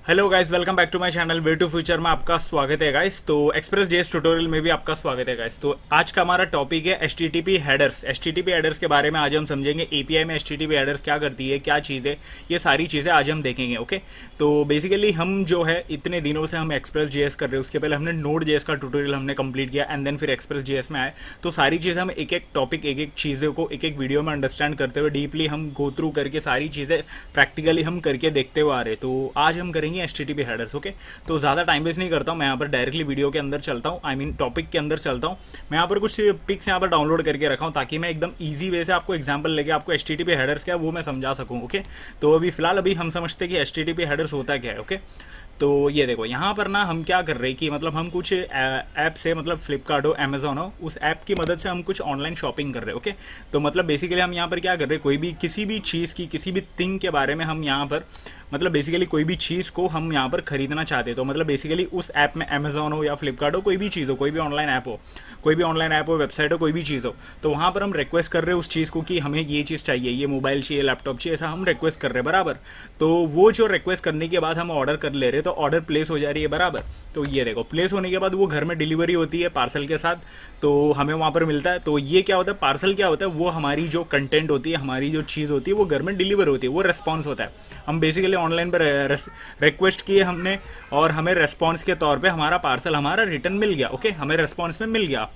Hello guys, welcome back to my channel way to future में आपका स्वागत है गाइस। तो एक्सप्रेस जेएस ट्यूटोरियल में भी आपका स्वागत है गाइस। तो आज का हमारा टॉपिक है एचटीटीपी हेडर्स। एचटीटीपी हेडर्स के बारे में आज हम समझेंगे। एपीआई में एचटीटीपी हेडर्स क्या करती है, क्या चीज़ है, ये सारी चीज़ें आज हम देखेंगे। ओके, तो बेसिकली हम जो है इतने दिनों से हम एक्सप्रेस जेएस कर रहे हैं। उसके पहले हमने नोड जेएस का ट्यूटोरियल हमने कंप्लीट किया एंड देन फिर एक्सप्रेस जेएस में आए। तो सारी चीज़ें हम एक एक टॉपिक, एक एक चीज़ों को एक एक वीडियो में अंडरस्टैंड करते हुए डीपली हम गो थ्रू करके सारी चीज़ें प्रैक्टिकली हम करके देखते हुए आ रहे। तो आज हम करेंगे एचटीटीपी हेडर्स। ओके, तो ज़्यादा टाइम वेस्ट नहीं करता हूँ, मैं यहाँ पर डायरेक्टली वीडियो के अंदर चलता हूँ, आई मीन टॉपिक के अंदर चलता हूँ। मैं यहाँ पर कुछ पिक्स यहाँ पर डाउनलोड करके रखा हूँ ताकि मैं एकदम ईजी वे से आपको एग्जांपल लेके आपको एचटीटीपी हेडर्स क्या है वो मैं समझा सकूँ। ओके, तो अभी फिलहाल हम समझते हैं कि एचटीटीपी हेडर्स होता क्या है। ओके, तो ये देखो यहाँ पर ना हम क्या कर रहे हैं कि मतलब हम कुछ ऐप से, मतलब फ्लिपकार्ट हो, अमेजोन हो, उस ऐप की मदद से हम कुछ ऑनलाइन शॉपिंग कर रहे हैं। ओके, तो मतलब बेसिकली हम यहाँ पर क्या कर रहे हैं, कोई भी किसी भी चीज़ की, किसी भी थिंग के बारे में हम यहाँ पर मतलब बेसिकली कोई भी चीज़ को हम यहाँ पर खरीदना चाहते हैं। तो मतलब बेसिकली उस ऐप में अमेजोन हो या फ्लिपकार्ट हो, कोई भी चीज़ हो, कोई भी ऑनलाइन ऐप हो, कोई भी ऑनलाइन ऐप हो, वेबसाइट हो, कोई भी चीज़ हो, तो वहाँ पर हम रिक्वेस्ट कर रहे हैं उस चीज़ को कि हमें ये चीज़ चाहिए, ये मोबाइल चाहिए, लैपटॉप चाहिए, ऐसा हम रिक्वेस्ट कर रहे हैं बराबर। तो वो जो रिक्वेस्ट करने के बाद हम ऑर्डर कर ले रहे हैं, तो ऑर्डर प्लेस हो जा रही है बराबर। तो ये देखो, प्लेस होने के बाद वो घर में डिलीवरी होती है पार्सल के साथ, तो हमें वहाँ पर मिलता है। तो ये क्या होता है, पार्सल क्या होता है, वो हमारी जो कंटेंट होती है, हमारी जो चीज़ होती है वो घर में डिलीवर होती है, वो रिस्पॉन्स होता है। हम बेसिकली ऑनलाइन पर रिक्वेस्ट किए हमने और हमें रिस्पॉन्स के तौर पे हमारा पार्सल हमारा रिटर्न मिल गया। ओके, हमें रिस्पॉन्स में मिल गया।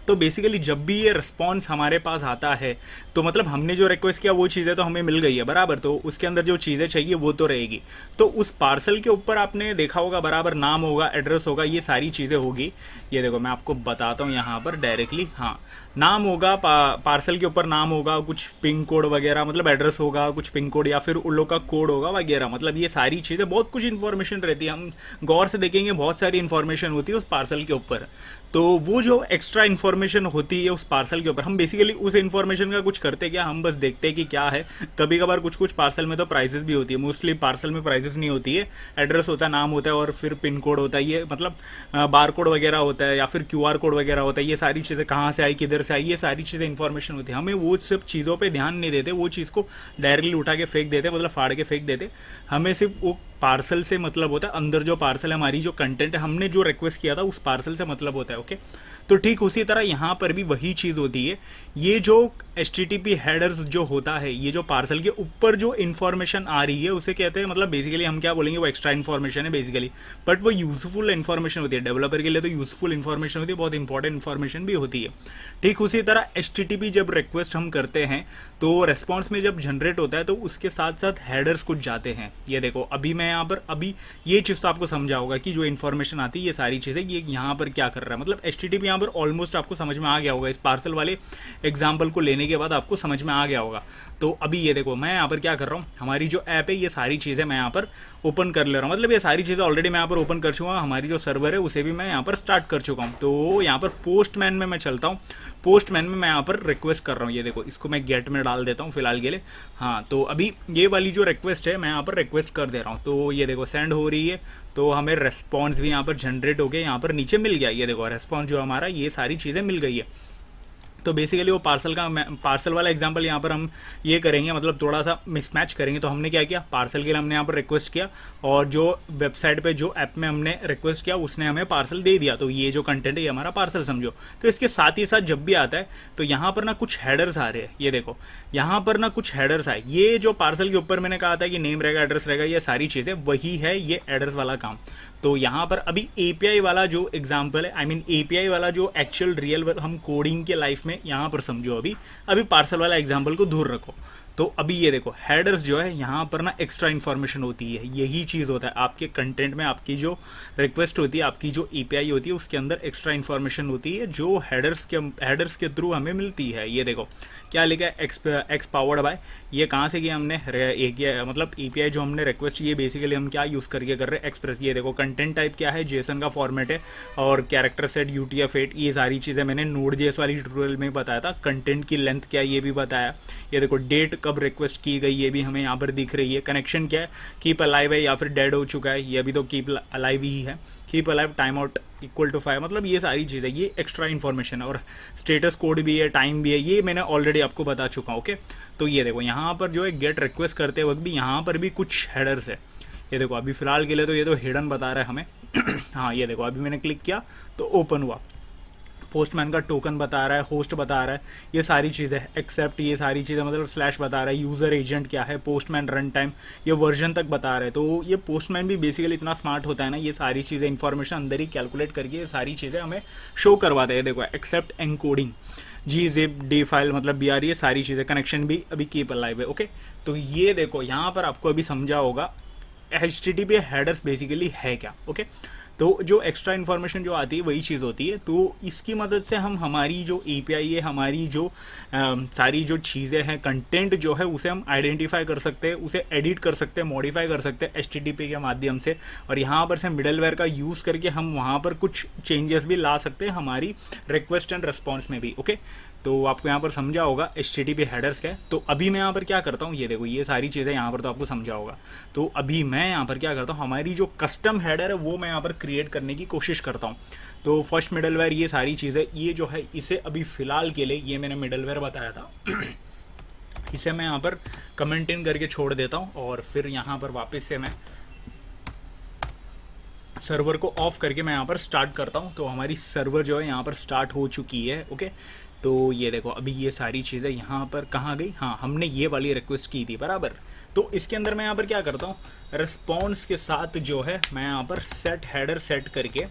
तो बेसिकली जब भी ये रिस्पॉन्स हमारे पास आता है तो मतलब हमने जो रिक्वेस्ट किया वो चीज़ें तो हमें मिल गई है बराबर। तो उसके अंदर जो चीज़ें चाहिए वो तो रहेगी। तो उस पार्सल के ऊपर आपने देखा होगा बराबर, नाम होगा, एड्रेस होगा, ये सारी चीज़ें होगी। ये देखो मैं आपको बताता हूँ यहाँ पर डायरेक्टली। हाँ, नाम होगा, पार्सल के ऊपर नाम होगा, कुछ पिन कोड वगैरह, मतलब एड्रेस होगा, कुछ पिन कोड या फिर उन लोग का कोड होगा वगैरह। मतलब ये सारी चीज़ें, बहुत कुछ इन्फॉर्मेशन रहती है। हम गौर से देखेंगे, बहुत सारी इन्फॉर्मेशन होती है उस पार्सल के ऊपर। तो वो जो एक्स्ट्रा इन्फॉर्मेशन होती है उस पार्सल के ऊपर, हम बेसिकली उस इन्फॉर्मेशन का कुछ करते क्या, हम बस देखते हैं कि क्या है। कभी कभार कुछ कुछ पार्सल में तो प्राइसेस भी होती है, मोस्टली पार्सल में प्राइसेस नहीं होती है। एड्रेस होता है, नाम होता है और फिर पिन कोड होता है, ये मतलब बार कोड वगैरह होता है या फिर क्यूआर कोड वगैरह होता है। ये सारी चीज़ें कहाँ से आई, किधर से आई, ये सारी चीज़ें इन्फॉर्मेशन होती है। हमें वो सब चीज़ों पर ध्यान नहीं देते, वो चीज़ को डायरेक्टली उठा के फेंक देते, मतलब फाड़ के फेंक देते। हमें सिर्फ वो पार्सल से मतलब होता है, अंदर जो पार्सल है, हमारी जो कंटेंट है, हमने जो रिक्वेस्ट किया था उस पार्सल से मतलब होता है। ओके, तो ठीक उसी तरह यहाँ पर भी वही चीज़ होती है। ये जो एचटीटीपी हेडर्स जो होता है, ये जो पार्सल के ऊपर जो इन्फॉर्मेशन आ रही है उसे कहते हैं, मतलब बेसिकली हम क्या बोलेंगे, वो एक्स्ट्रा इन्फॉर्मेशन है बेसिकली, बट वो यूजफुल इन्फॉर्मेशन होती है। डेवलपर के लिए तो यूजफुल इन्फॉर्मेशन होती है, बहुत इंपॉर्टेंट इन्फॉर्मेशन भी होती है। ठीक उसी तरह एचटीटीपी जब रिक्वेस्ट हम करते हैं तो रेस्पॉन्स में जब जनरेट होता है तो उसके साथ साथ हेडर्स कुछ जाते हैं। ये देखो अभी मैं यहाँ पर अभी ये चीज़ तो आपको समझा होगा कि जो इन्फॉर्मेशन आती है, ये सारी चीज़ें, ये यहाँ पर क्या कर रहा है, मतलब एचटीटीपी यहाँ पर ऑलमोस्ट आपको समझ में आ गया होगा। इस पार्सल वाले एग्जाम्पल को लेने के बाद आपको समझ में आ गया होगा। तो अभी ये देखो मैं यहाँ पर क्या कर रहा हूँ, हमारी जो ऐप है ये सारी चीज़ें मैं यहाँ पर ओपन कर ले रहा हूँ। मतलब ये सारी चीज़ें ऑलरेडी मैं यहाँ पर ओपन कर चुका हूँ, हमारी जो सर्वर है उसे भी मैं यहाँ पर स्टार्ट कर चुका हूँ। तो यहाँ पर पोस्टमैन में मैं चलता हूँ, पोस्टमैन में मैं यहाँ पर रिक्वेस्ट कर रहा हूँ। ये देखो इसको मैं गेट में डाल देता हूँ फिलहाल के लिए। हाँ, तो अभी ये वाली जो रिक्वेस्ट है मैं यहाँ पर रिक्वेस्ट कर दे रहा हूँ। तो ये देखो सेंड हो रही है, तो हमें रेस्पॉन्स भी यहाँ पर जनरेट हो गया, यहाँ पर नीचे मिल गया। ये देखो रेस्पॉन्स जो हमारा, ये सारी चीज़ें मिल गई है। तो बेसिकली वो पार्सल वाला एग्जांपल यहाँ पर हम ये करेंगे, मतलब थोड़ा सा मिसमैच करेंगे। तो हमने क्या किया, पार्सल के लिए हमने यहाँ पर रिक्वेस्ट किया और जो वेबसाइट पे, जो ऐप में हमने रिक्वेस्ट किया उसने हमें पार्सल दे दिया। तो ये जो कंटेंट है ये हमारा पार्सल समझो। तो इसके साथ ही साथ जब भी आता है तो यहाँ पर ना कुछ हेडर्स आ रहे हैं। ये देखो यहाँ पर ना कुछ हेडर्स आए। ये जो पार्सल के ऊपर मैंने कहा था कि नेम रहेगा, एड्रेस रहेगा, ये सारी चीज़ें वही है, ये एड्रेस वाला काम। तो यहाँ पर अभी एपीआई वाला जो एग्जांपल है, आई मीन एपीआई वाला जो एक्चुअल रियल हम कोडिंग के लाइफ में यहाँ पर समझो। अभी पार्सल वाला एग्जांपल को दूर रखो। तो अभी ये देखो हेडर्स जो है यहाँ पर ना एक्स्ट्रा इन्फॉर्मेशन होती है। यही चीज़ होता है आपके कंटेंट में, आपकी जो रिक्वेस्ट होती है, आपकी जो एपीआई होती है उसके अंदर एक्स्ट्रा इन्फॉर्मेशन होती है जो हेडर्स के थ्रू हमें मिलती है। ये देखो क्या लिखा है, एक्स पावर्ड बाय। ये कहाँ से किया हमने, मतलब एपीआई जो हमने रिक्वेस्ट, ये बेसिकली हम क्या यूज़ करके कर रहे हैं, एक्सप्रेस। ये देखो कंटेंट टाइप क्या है, जेसन का फॉर्मेट है और कैरेक्टर सेट, यूटीएफ-8, ये सारी चीज़ें मैंने नोड जेएस वाली ट्यूटोरियल में बताया था। कंटेंट की लेंथ क्या है ये भी बताया। ये देखो डेट कब रिक्वेस्ट की गई ये भी हमें यहाँ पर दिख रही है। कनेक्शन क्या है, कीप अलाइव है या फिर डेड हो चुका है, ये अभी तो कीप अलाइव ही है। Keep alive time out equal to 5, मतलब ये सारी चीज़ें, ये एक्स्ट्रा इन्फॉर्मेशन है। और स्टेटस कोड भी है, टाइम भी है, ये मैंने ऑलरेडी आपको बता चुका हूँ। ओके, तो ये देखो यहाँ पर जो है गेट रिक्वेस्ट करते वक्त भी यहाँ पर भी कुछ हेडर्स है। ये देखो अभी फिलहाल के लिए तो ये तो हिडन बता रहा है हमें हाँ ये देखो अभी मैंने क्लिक किया तो ओपन हुआ, पोस्टमैन का टोकन बता रहा है, होस्ट बता रहा है, ये सारी चीज़ें, एक्सेप्ट ये सारी चीज़ें, मतलब स्लैश बता रहा है, यूज़र एजेंट क्या है, पोस्टमैन रन टाइम, ये वर्जन तक बता रहा है। तो ये पोस्टमैन भी बेसिकली इतना स्मार्ट होता है ना, ये सारी चीज़ें इन्फॉर्मेशन अंदर ही कैलकुलेट करके ये सारी चीज़ें हमें शो करवाता है। देखो एक्सेप्ट एनकोडिंग, जी जिप डी फाइल मतलब बी आर, ये सारी चीज़ें, कनेक्शन भी अभी कीप अलाइव है। ओके, तो ये देखो यहाँ पर आपको अभी समझा होगा HTTP हेडर्स बेसिकली है क्या। ओके, तो जो एक्स्ट्रा इन्फॉर्मेशन जो आती है वही चीज़ होती है। तो इसकी मदद से हम हमारी जो API है, हमारी जो सारी जो चीज़ें हैं, कंटेंट जो है उसे हम आइडेंटिफाई कर सकते हैं, उसे एडिट कर सकते हैं, मॉडिफाई कर सकते हैं HTTP के माध्यम से। और यहाँ पर से मिडलवेयर का यूज़ करके हम वहाँ पर कुछ चेंजेस भी ला सकते हैं हमारी रिक्वेस्ट एंड रिस्पॉन्स में भी। ओके, तो आपको यहाँ पर समझा होगा HTTP हेडर्स क्या है। तो अभी मैं यहाँ पर क्या करता हूँ, ये देखो ये सारी चीज़ें यहाँ पर तो आपको समझा होगा। तो अभी मैं यहाँ पर क्या करता हूँ, हमारी जो कस्टम हेडर है वो मैं यहाँ पर क्रिएट करने की कोशिश करता हूँ। तो फर्स्ट मिडलवेयर, ये सारी चीज़ें, ये जो है इसे अभी फ़िलहाल के लिए, ये मैंने मिडलवेयर बताया था इसे मैं यहाँ पर कमेंट इन करके छोड़ देता हूँ। और फिर यहाँ पर वापस से मैं सर्वर को ऑफ करके मैं यहाँ पर स्टार्ट करता हूँ। तो हमारी सर्वर जो है यहाँ पर स्टार्ट हो चुकी है। ओके, तो ये देखो अभी ये सारी चीज़ें यहाँ पर कहाँ गई, हाँ हमने ये वाली रिक्वेस्ट की थी बराबर। तो इसके अंदर मैं यहाँ पर क्या करता हूँ, रिस्पॉन्स के साथ जो है मैं यहाँ पर सेट हेडर सेट करके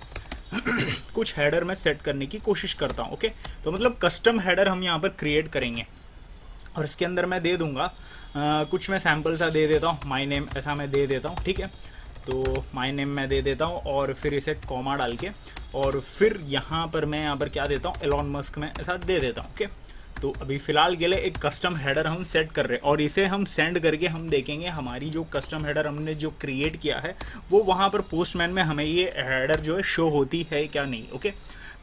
कुछ हेडर में सेट करने की कोशिश करता हूँ। ओके, तो मतलब कस्टम हेडर हम यहाँ पर क्रिएट करेंगे और इसके अंदर मैं दे दूँगा कुछ, मैं सैम्पल सा दे देता हूँ, माई नेम ऐसा मैं दे देता हूँ। ठीक है, तो माई नेम मैं दे देता हूँ और फिर इसे कॉमा डाल के, और फिर यहाँ पर मैं यहाँ पर क्या देता हूँ, एलॉन मस्क में ऐसा दे देता हूँ। ओके, तो अभी फ़िलहाल के लिए एक कस्टम हेडर हम सेट कर रहे हैं और इसे हम सेंड करके हम देखेंगे हमारी जो कस्टम हेडर हमने जो क्रिएट किया है वो वहाँ पर पोस्टमैन में हमें ये हेडर जो है शो होती है क्या नहीं। ओके,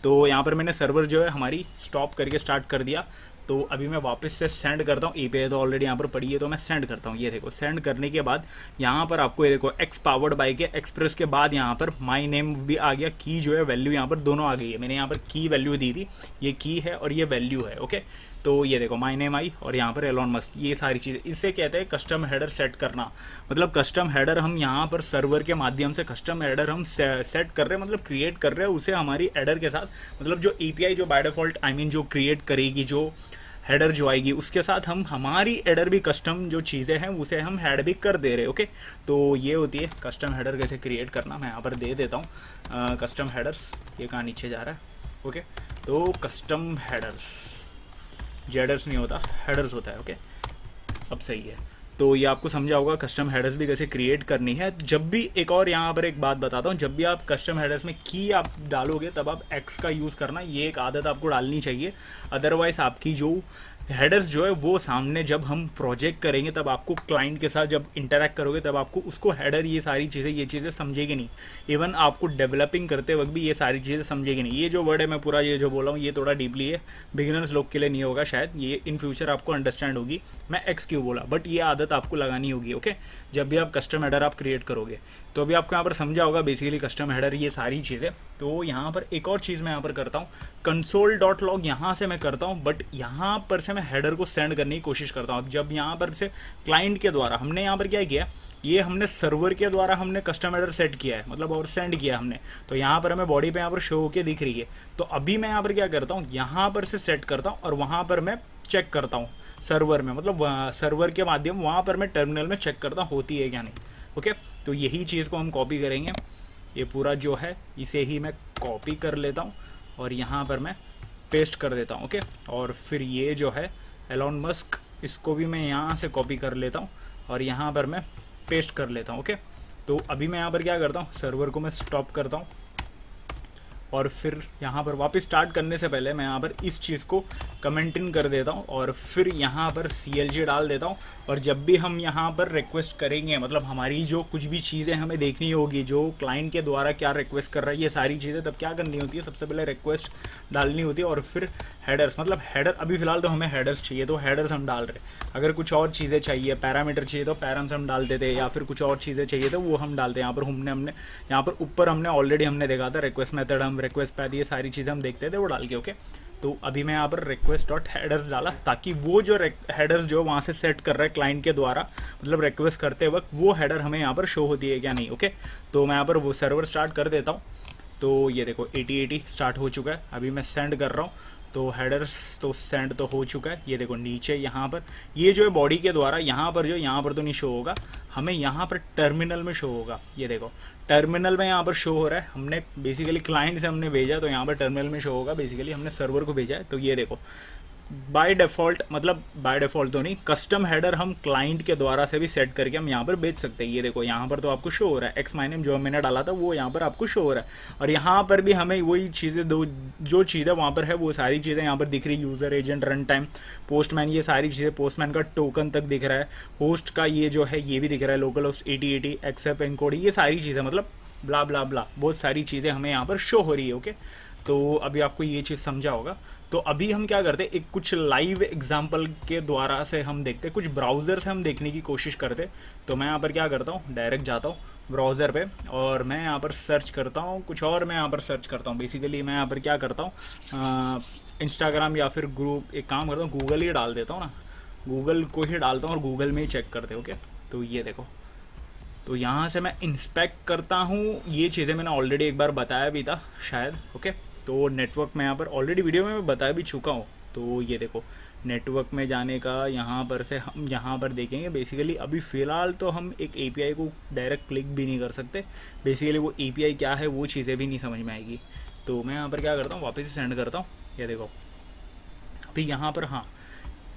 तो यहाँ पर मैंने सर्वर जो है हमारी स्टॉप करके स्टार्ट कर दिया। तो अभी मैं वापस से सेंड करता हूँ, API तो ऑलरेडी यहाँ पर पड़ी है तो मैं सेंड करता हूँ। ये देखो सेंड करने के बाद यहाँ पर आपको ये देखो एक्स पावर्ड बाय के एक्सप्रेस के बाद यहाँ पर माई नेम भी आ गया, की जो है वैल्यू यहाँ पर दोनों आ गई है। मैंने यहाँ पर की वैल्यू दी थी, ये की है और ये वैल्यू है। ओके, तो ये देखो माई नेम आई और यहाँ पर एलॉन मस्क, ये सारी चीज़ें, इसे कहते हैं कस्टम हेडर सेट करना। मतलब कस्टम हेडर हम यहाँ पर सर्वर के माध्यम से कस्टम हेडर हम सेट कर रहे हैं, मतलब क्रिएट कर रहे हैं उसे हमारी हेडर के साथ, मतलब जो API जो बाय डिफ़ॉल्ट जो क्रिएट करेगी, जो हेडर जो आएगी उसके साथ हम हमारी हेडर भी कस्टम जो चीज़ें हैं उसे हम ऐड भी कर दे रहे। ओके, तो ये होती है कस्टम हेडर कैसे क्रिएट करना। मैं यहाँ पर दे देता हूँ कस्टम हेडर्स, ये कहाँ नीचे जा रहा है। ओके, तो कस्टम हेडर्स, जेडर्स नहीं होता, हेडर्स होता है। ओके, अब सही है। तो ये आपको समझा होगा कस्टम हेडर्स भी कैसे क्रिएट करनी है। जब भी एक और यहाँ पर एक बात बताता हूँ, जब भी आप कस्टम हेडर्स में की आप डालोगे तब आप एक्स का यूज़ करना, ये एक आदत आपको डालनी चाहिए। अदरवाइज़ आपकी जो हेडर्स जो है वो सामने जब हम प्रोजेक्ट करेंगे तब आपको क्लाइंट के साथ जब इंटरेक्ट करोगे तब आपको उसको हेडर ये सारी चीज़ें, ये चीज़ें समझेगी नहीं। इवन आपको डेवलपिंग करते वक्त भी ये सारी चीज़ें समझेगी नहीं। ये जो वर्ड है मैं पूरा ये जो बोला हूँ ये थोड़ा डीपली है, बिगिनर्स लोग के लिए नहीं होगा शायद, ये इन फ्यूचर आपको अंडरस्टैंड होगी मैं एक्स क्यों बोला, बट ये आदत आपको लगानी होगी। ओके, जब भी आप कस्टम हेडर आप क्रिएट करोगे। तो अभी आपको यहाँ पर समझा होगा बेसिकली कस्टम हेडर ये सारी चीज़ें। तो यहाँ पर एक और चीज़ मैं यहाँ पर करता हूँ, console.log यहाँ से मैं करता हूँ, बट यहाँ पर से मैं हेडर को सेंड करने की कोशिश करता हूँ। जब यहाँ पर से क्लाइंट के द्वारा हमने यहाँ पर क्या किया, ये हमने सर्वर के द्वारा हमने कस्टम हेडर सेट किया है, मतलब और सेंड किया हमने, तो यहाँ पर हमें बॉडी पे यहाँ पर शो होके दिख रही है। तो अभी मैं यहाँ पर क्या करता हूँ, यहाँ पर से सेट करता हूँ और वहाँ पर मैं चेक करता हूँ सर्वर में, मतलब सर्वर के माध्यम वहाँ पर मैं टर्मिनल में चेक करता होती है क्या नहीं। ओके, तो यही चीज़ को हम कॉपी करेंगे, ये पूरा जो है इसे ही मैं कॉपी कर लेता हूँ और यहाँ पर मैं पेस्ट कर देता हूँ। ओके, और फिर ये जो है एलॉन मस्क, इसको भी मैं यहाँ से कॉपी कर लेता हूँ और यहाँ पर मैं पेस्ट कर लेता हूँ। ओके, तो अभी मैं यहाँ पर क्या करता हूँ, सर्वर को मैं स्टॉप करता हूँ और फिर यहाँ पर वापस स्टार्ट करने से पहले मैं यहाँ पर इस चीज़ को कमेंट इन कर देता हूँ और फिर यहाँ पर CLG डाल देता हूँ। और जब भी हम यहाँ पर रिक्वेस्ट करेंगे, मतलब हमारी जो कुछ भी चीज़ें हमें देखनी होगी, जो क्लाइंट के द्वारा क्या रिक्वेस्ट कर रहा है, ये सारी चीज़ें तब क्या करनी होती है, सबसे पहले रिक्वेस्ट डालनी होती है और फिर हेडर्स, मतलब हेडर, अभी फ़िलहाल तो हमें हेडर्स चाहिए तो हेडर्स हम डाल रहे हैं। अगर कुछ और चीज़ें चाहिए, पैरामीटर चाहिए तो पैराम्स हम डाल देते हैं, या फिर कुछ और चीज़ें चाहिए तो वो हम डालते हैं। यहाँ पर हमने यहाँ पर ऊपर हमने ऑलरेडी हमने देखा था रिक्वेस्ट मेथड, हम रिक्वेस्ट पैथ, ये सारी चीज़ें हम देखते थे वो डाल के। ओके, तो अभी मैं यहाँ पर रिक्वेस्ट डॉट हेडर्स डाला ताकि वो जो हेडर्स जो वहाँ से सेट कर रहा है क्लाइंट के द्वारा, मतलब रिक्वेस्ट करते वक्त वो हेडर हमें यहाँ पर शो होती है क्या नहीं। ओके, तो मैं यहाँ पर वो सर्वर स्टार्ट कर देता हूँ। तो ये देखो 8080 स्टार्ट हो चुका है। अभी मैं सेंड कर रहा हूँ तो हेडर्स तो सेंड तो हो चुका है। ये देखो नीचे यहाँ पर ये जो है बॉडी के द्वारा यहाँ पर जो यहाँ पर तो नहीं शो होगा, हमें यहाँ पर टर्मिनल में शो होगा। ये देखो टर्मिनल में यहाँ पर शो हो रहा है। हमने बेसिकली क्लाइंट से हमने भेजा तो यहाँ पर टर्मिनल में शो होगा। बेसिकली हमने सर्वर को भेजा है। तो ये देखो बाय डिफ़ॉल्ट, मतलब बाय डिफ़ॉल्ट तो नहीं, कस्टम हेडर हम क्लाइंट के द्वारा से भी सेट करके हम यहाँ पर बेच सकते हैं। ये देखो यहाँ पर तो आपको शो हो रहा है, एक्स माय नेम जो मैंने डाला था वो यहाँ पर आपको शो हो रहा है। और यहाँ पर भी हमें वही चीज़ें दो जो चीज़ें वहाँ पर है वो सारी चीज़ें यहाँ पर दिख रही, user agent, run time, postman, ये सारी चीज़ें, पोस्टमैन का टोकन तक दिख रहा है, होस्ट का ये जो है ये भी दिख रहा है, लोकल होस्ट 8080 एक्सेप्ट एनकोड, ये सारी चीज़ें, मतलब ब्ला ब्ला ब्ला बहुत सारी चीज़ें हमें यहाँ पर शो हो रही है। ओके, तो अभी आपको ये चीज़ समझा होगा। तो अभी हम क्या करते हैं, एक कुछ लाइव एग्जांपल के द्वारा से हम देखते हैं, कुछ ब्राउज़र से हम देखने की कोशिश करते। तो मैं यहाँ पर क्या करता हूँ, डायरेक्ट जाता हूँ ब्राउज़र पे और मैं यहाँ पर सर्च करता हूँ कुछ और। मैं यहाँ पर सर्च करता हूँ बेसिकली, मैं यहाँ पर क्या करता हूँ, इंस्टाग्राम या फिर ग्रुप, एक काम करता हूँ गूगल ही डाल देता हूँ ना, गूगल को ही डालता हूँ और गूगल में ही चेक करते। ओके, तो ये देखो, तो यहाँ से मैं इंस्पेक्ट करता हूँ। ये चीज़ें मैंने ऑलरेडी एक बार बताया भी था शायद। ओके, तो नेटवर्क में यहाँ पर ऑलरेडी वीडियो में मैं बता भी चुका हूँ। तो ये देखो नेटवर्क में जाने का, यहाँ पर से हम यहाँ पर देखेंगे। बेसिकली अभी फ़िलहाल तो हम एक एपीआई को डायरेक्ट क्लिक भी नहीं कर सकते। बेसिकली वो एपीआई क्या है वो चीज़ें भी नहीं समझ में आएगी। तो मैं यहाँ पर क्या करता हूँ, वापस से सेंड करता हूँ। ये देखो अभी यहाँ पर, हाँ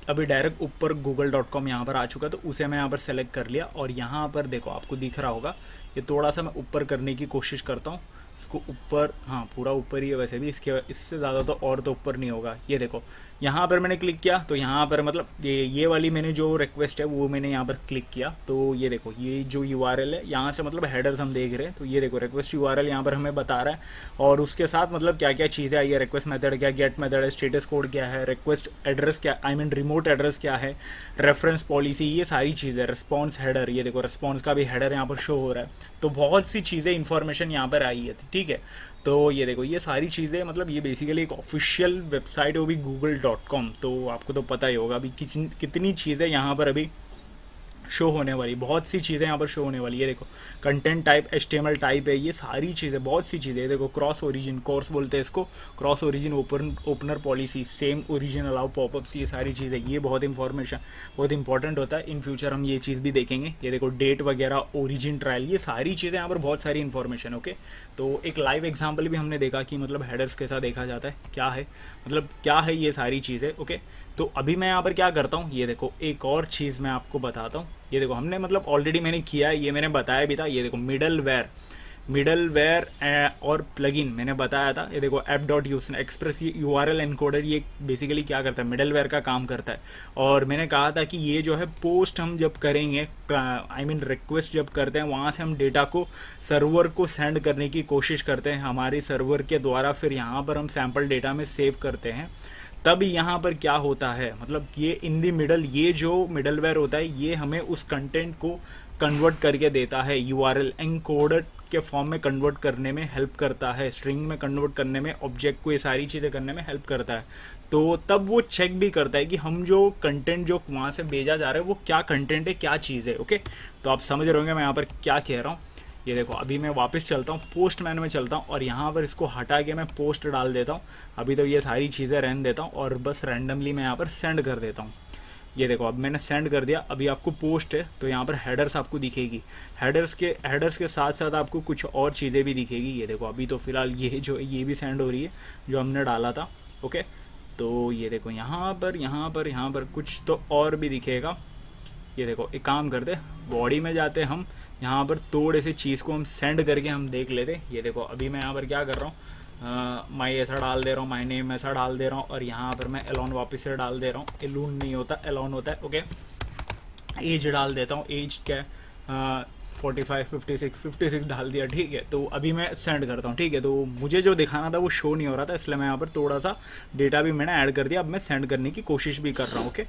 अभी डायरेक्ट ऊपर google.com यहाँ पर आ चुका है। तो उसे मैं यहाँ पर सेलेक्ट कर लिया और यहाँ पर देखो आपको दिख रहा होगा, ये थोड़ा सा मैं ऊपर करने की कोशिश करता हूँ इसको ऊपर। हाँ पूरा ऊपर ही है वैसे भी, इससे ज़्यादा तो और तो ऊपर नहीं होगा। ये देखो यहाँ पर मैंने क्लिक किया तो यहाँ पर मतलब ये वाली मैंने जो रिक्वेस्ट है वो मैंने यहाँ पर क्लिक किया। तो ये देखो ये जो यूआरएल है यहाँ से मतलब हेडर्स हम देख रहे हैं। तो ये देखो रिक्वेस्ट यूआरएल यहाँ पर हमें बता रहा है और उसके साथ मतलब क्या क्या चीज़ें आई है, रिक्वेस्ट मेथड क्या, गेट मेथड है, स्टेटस कोड क्या है, रिक्वेस्ट एड्रेस क्या, आई मीन रिमोट एड्रेस क्या है, रेफरेंस पॉलिसी, ये सारी चीज़ें, रिस्पॉन्स हेडर, ये देखो रिस्पॉन्स का भी हेडर यहाँ पर शो हो रहा है। तो बहुत सी चीज़ें इंफॉर्मेशन यहाँ पर आई है। ठीक है, तो ये देखो ये सारी चीज़ें, मतलब ये बेसिकली एक ऑफिशियल वेबसाइट है वो भी google.com। तो आपको तो पता ही होगा अभी कितनी चीज़ें यहाँ पर अभी शो होने वाली, बहुत सी चीज़ें यहाँ पर शो होने वाली है। देखो कंटेंट टाइप HTML टाइप है, ये सारी चीज़ें, बहुत सी चीज़ें। देखो क्रॉस ओरिजिन, कोर्स बोलते हैं इसको, cross origin opener policy, same origin allow popups, ये सारी चीज़ें, ये बहुत इंफॉर्मेशन बहुत इंपॉर्टेंट होता है। इन फ्यूचर हम ये चीज़ भी देखेंगे। ये देखो डेट वगैरह, ओरिजिन ट्रायल, ये सारी चीज़ें यहाँ पर बहुत सारी इन्फॉर्मेशन। ओके, तो एक लाइव एग्जाम्पल भी हमने देखा कि मतलब हेडर्स कैसा देखा जाता है, क्या है मतलब क्या है ये सारी चीज़ें। ओके, तो अभी मैं यहाँ पर क्या करता हूँ, ये देखो एक और चीज़ मैं आपको बताता हूँ। ये देखो हमने मतलब ऑलरेडी मैंने किया है, ये मैंने बताया भी था। ये देखो मिडलवेयर और प्लगइन मैंने बताया था। ये देखो app.use एक्सप्रेस, ये यूआरएल एनकोडर, ये बेसिकली क्या करता है, मिडलवेयर का काम करता है। और मैंने कहा था कि ये जो है पोस्ट हम जब करेंगे, आई मीन रिक्वेस्ट जब करते हैं, वहाँ से हम डेटा को सर्वर को सेंड करने की कोशिश करते हैं हमारे सर्वर के द्वारा, फिर यहाँ पर हम सैम्पल डेटा में सेव करते हैं। तब यहाँ पर क्या होता है, मतलब ये इन दी मिडल, ये जो मिडलवेयर होता है ये हमें उस कंटेंट को कन्वर्ट करके देता है, यूआरएल एनकोडेड के फॉर्म में कन्वर्ट करने में हेल्प करता है, स्ट्रिंग में कन्वर्ट करने में, ऑब्जेक्ट को ये सारी चीज़ें करने में हेल्प करता है। तो तब वो चेक भी करता है कि हम जो कंटेंट जो वहाँ से भेजा जा रहा है वो क्या कंटेंट है, क्या चीज़ है। ओके, तो आप समझ रहे होंगे मैं यहाँ पर क्या कह रहा हूँ। ये देखो अभी मैं वापस चलता हूँ, पोस्टमैन में चलता हूँ और यहाँ पर इसको हटा के मैं पोस्ट डाल देता हूँ। अभी तो ये सारी चीज़ें रहने देता हूँ और बस रैंडमली मैं यहाँ पर सेंड कर देता हूँ। ये देखो अब मैंने सेंड कर दिया। अभी आपको पोस्ट है तो यहाँ पर हेडर्स आपको दिखेगी, हेडर्स के साथ साथ आपको कुछ और चीज़ें भी दिखेगी। ये देखो अभी तो फ़िलहाल ये भी सेंड हो रही है जो हमने डाला था। ओके, तो ये देखो यहाँ पर कुछ तो और भी दिखेगा। ये देखो एक काम करते, बॉडी में जाते हम, यहाँ पर थोड़े से चीज़ को हम सेंड करके हम देख लेते। ये देखो अभी मैं यहाँ पर क्या कर रहा हूँ, माई ऐसा डाल दे रहा हूँ, माई नेम ऐसा डाल दे रहा हूँ और यहाँ पर मैं एलोन वापस से डाल दे रहा हूँ। एलून नहीं होता, एलोन होता है। ओके, एज डाल देता हूँ, एज क्या 45 56 डाल दिया। ठीक है, तो अभी मैं सेंड करता हूँ। ठीक है, तो मुझे जो दिखाना था वो शो नहीं हो रहा था, इसलिए मैं यहाँ पर थोड़ा सा डेटा भी मैंने ऐड कर दिया। अब मैं सेंड करने की कोशिश भी कर रहा हूँ। ओके,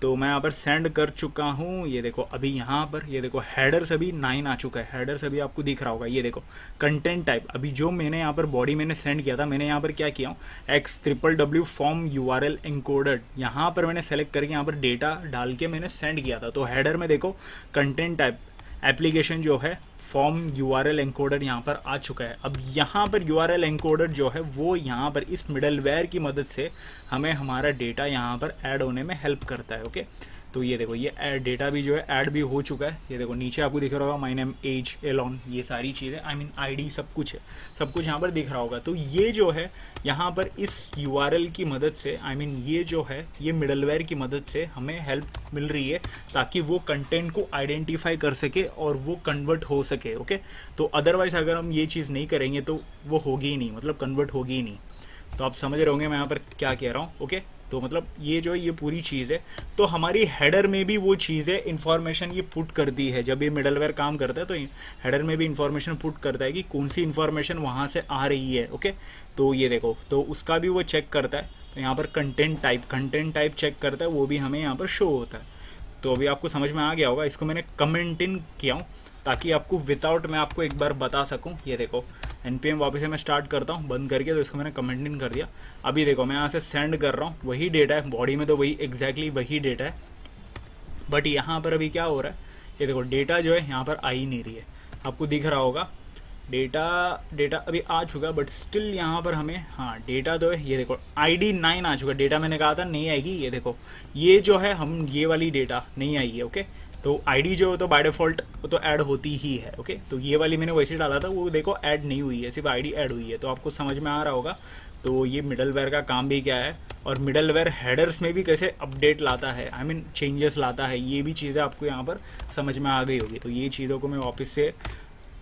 तो मैं यहाँ पर सेंड कर चुका हूँ। ये देखो अभी यहाँ पर ये देखो हेडर्स अभी 9 आ चुका है। हेडर्स अभी आपको दिख रहा होगा। ये देखो कंटेंट टाइप अभी जो मैंने यहाँ पर बॉडी मैंने सेंड किया था, मैंने यहाँ पर क्या किया हूँ, XWW फॉर्म URL एनकोडेड, यहाँ पर मैंने सेलेक्ट करके यहाँ पर डेटा डाल के मैंने सेंड किया था। तो हेडर में देखो कंटेंट टाइप एप्लीकेशन जो है फॉर्म URL एनकोडर यहाँ पर आ चुका है। अब यहाँ पर URL एनकोडर जो है वो यहाँ पर इस मिडलवेयर की मदद से हमें हमारा डेटा यहाँ पर ऐड होने में हेल्प करता है। ओके, तो ये देखो ये डेटा भी जो है ऐड भी हो चुका है। ये देखो नीचे आपको दिख रहा होगा माय नेम, एज, एलॉन, ये सारी चीज़ें आई मीन ID सब कुछ है, सब कुछ यहाँ पर दिख रहा होगा। तो ये जो है यहाँ पर इस URL की मदद से आई मीन ये जो है ये मिडलवेयर की मदद से हमें हेल्प मिल रही है ताकि वो कंटेंट को आइडेंटिफाई कर सके और वो कन्वर्ट हो सके। ओके, तो अदरवाइज अगर हम ये चीज़ नहीं करेंगे तो वो होगी ही नहीं, मतलब कन्वर्ट होगी ही नहीं। तो आप समझ रहे होंगे मैं यहाँ पर क्या कह रहा हूँ। ओके, तो मतलब ये जो है ये पूरी चीज़ है। तो हमारी हेडर में भी वो चीज़ें इन्फॉर्मेशन ये पुट करती है। जब ये मिडलवेयर काम करता है तो हेडर में भी इन्फॉर्मेशन पुट करता है कि कौन सी इन्फॉर्मेशन वहाँ से आ रही है। ओके, तो ये देखो तो उसका भी वो चेक करता है। तो यहाँ पर कंटेंट टाइप चेक करता है, वो भी हमें यहाँ पर शो होता है। तो अभी आपको समझ में आ गया होगा। इसको मैंने कमेंट इन किया हूँ ताकि आपको विदाउट मैं आपको एक बार बता सकूँ। ये देखो NPM वापस से मैं स्टार्ट करता हूँ बंद करके, तो इसको मैंने कमेंट इन कर दिया। अभी देखो मैं यहाँ से सेंड कर रहा हूँ, वही डेटा है बॉडी में, तो वही एग्जैक्टली वही डेटा है। बट यहाँ पर अभी क्या हो रहा है, ये देखो डेटा जो है यहाँ पर आ ही नहीं रही है। आपको दिख रहा होगा डेटा अभी आ चुका, बट स्टिल यहाँ पर हमें हाँ डेटा तो है। ये देखो ID 9 आ चुका। डेटा मैंने कहा था नहीं आएगी, ये देखो ये जो है हम ये वाली डेटा नहीं आई है। ओके, तो ID जो तो बाय डिफ़ॉल्ट तो ऐड होती ही है। ओके, तो ये वाली मैंने वैसे डाला था, वो देखो ऐड नहीं हुई है, सिर्फ ID ऐड हुई है। तो आपको समझ में आ रहा होगा। तो ये मिडलवेयर का काम भी क्या है और मिडलवेयर हेडर्स में भी कैसे अपडेट लाता है, आई मीन चेंजेस लाता है, ये भी चीज़ें आपको यहाँ पर समझ में आ गई होगी। तो ये चीज़ों को मैं वापस से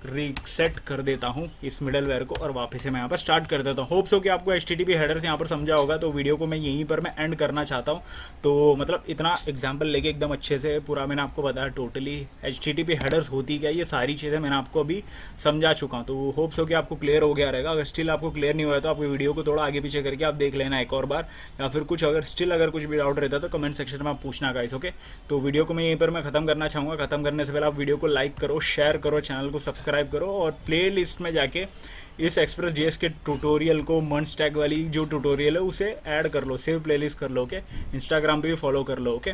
रीसेट कर देता हूँ इस मिडलवेयर को और वापस से मैं यहाँ पर स्टार्ट कर देता हूँ। होप सो कि आपको HTTP हेडर्स यहाँ पर समझा होगा। तो वीडियो को मैं यहीं पर मैं एंड करना चाहता हूँ। तो मतलब इतना एग्जांपल लेके एकदम अच्छे से पूरा मैंने आपको बताया टोटली HTTP हेडर्स होती क्या, ये सारी चीज़ें मैंने आपको अभी समझा चुका हूँ। तो होप सो कि आपको क्लियर हो गया रहेगा। अगर स्टिल आपको क्लियर नहीं हुआ है तो आपको वीडियो को थोड़ा आगे पीछे करके आप देख लेना एक और बार, या फिर कुछ अगर कुछ भी डाउट रहता है तो कमेंट सेक्शन में आप पूछना गाइस। ओके, तो वीडियो को मैं यहीं पर मैं ख़त्म करना चाहूँगा। ख़त्म करने से पहले आप वीडियो को लाइक करो, शेयर करो, चैनल को सब्सक्राइब करो और प्लेलिस्ट में जाके इस एक्सप्रेस.js के ट्यूटोरियल को मर्ज टैग वाली जो ट्यूटोरियल है उसे ऐड कर लो, सेव प्लेलिस्ट कर लो। ओके, इंस्टाग्राम पे भी फॉलो कर लो। ओके,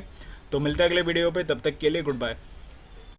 तो मिलते हैं अगले वीडियो पे, तब तक के लिए गुड बाय।